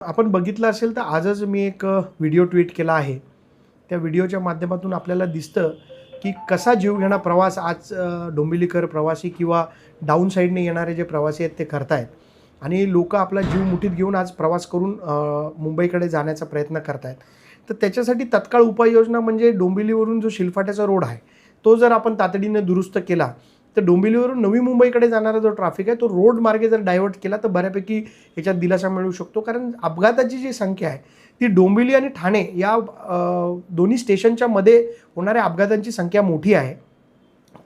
आपण बघितलं असेल तर आजच मी एक व्हिडिओ ट्विट केला आहे. त्या व्हिडिओच्या माध्यमातून आपल्याला दिसतं की कसा जीवघेणा प्रवास आज डोंबिवलीकर प्रवासी किंवा डाऊन साईडने येणारे जे प्रवासी आहेत ते करतायत आणि लोकं आपला जीव मुठीत घेऊन आज प्रवास करून मुंबईकडे जाण्याचा प्रयत्न करतायत. तर त्याच्यासाठी तत्काळ उपाययोजना म्हणजे डोंबिवलीवरून जो शिलफाट्याचा रोड आहे तो जर आपण तातडीने दुरुस्त केला तर डोंबिवलीवरून नवी मुंबईकडे जाणारा जो ट्रॅफिक आहे तो रोड मार्गे जर डायव्हर्ट केला तर बऱ्यापैकी याच्यात दिलासा मिळू शकतो. कारण अपघाताची जी संख्या आहे ती डोंबिवली आणि ठाणे या दोन्ही स्टेशनच्या मध्ये होणाऱ्या अपघातांची संख्या मोठी आहे.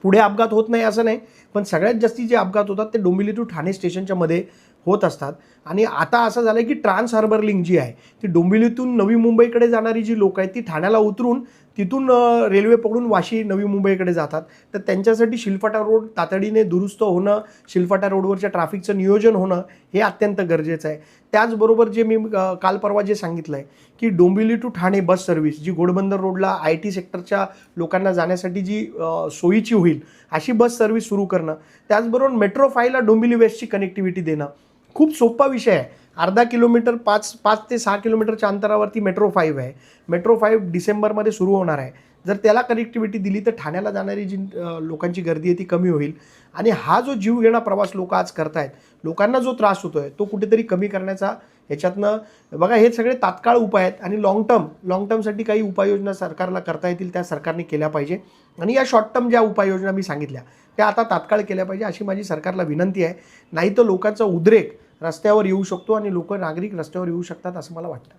पुढे अपघात होत नाही असं नाही, पण सगळ्यात जास्ती जे अपघात होतात ते डोंबिवली टू ठाणे स्टेशनच्या मध्ये होत असतात. आणि आता असं झालं की ट्रान्स हार्बर लिंक जी आहे ती डोंबिवलीतून नवी मुंबईकडे जाणारी जी लोक आहेत ती ठाण्याला उतरून तिथून रेल्वे पकडून वाशी नवी मुंबईकडे जातात. तर त्यांच्यासाठी शिलफाटा रोड तातडीने दुरुस्त होणं, शिलफाटा रोडवरच्या ट्रॅफिकचं नियोजन होणं हे अत्यंत गरजेचं आहे. त्याचबरोबर जे मी काल परवा जे सांगितलं आहे की Dombivli to Thane bus service जी घोडबंदर रोडला IT सेक्टरच्या लोकांना जाण्यासाठी जी सोयीची होईल अशी बस सर्व्हिस सुरू करणं, त्याचबरोबर मेट्रो 5ला डोंबिवली वेस्टची कनेक्टिव्हिटी देणं खूप सोपा विषय आहे. अर्धा किलोमीटर 5 ते 6 किलोमीटरच्या अंतरावरती मेट्रो 5 आहे. मेट्रो 5 डिसेंबरमध्ये सुरू होणार आहे. जर त्याला कनेक्टिव्हिटी दिली तर ठाण्याला जाणारी जी लोकांची गर्दी आहे ती कमी होईल. आणि हा जो जीवघेणा प्रवास लोक आज करतायत, लोकांना जो त्रास होतोय तो कुठेतरी कमी करण्याचा ह्याच्यातनं बघा हे सगळे तात्काळ उपाय आहेत. आणि लॉंग टर्मसाठी काही उपाययोजना सरकारला करता येतील त्या सरकारने केल्या पाहिजे. आणि या शॉर्ट टर्म ज्या उपाययोजना मी सांगितल्या त्या आता तात्काळ केल्या पाहिजे अशी माझी सरकारला विनंती आहे. नाही तर लोकांचा उद्रेक रस्त्यावर येऊ शकतो आणि नागरिक रस्त्यावर येऊ शकतात असं मला वाटतं.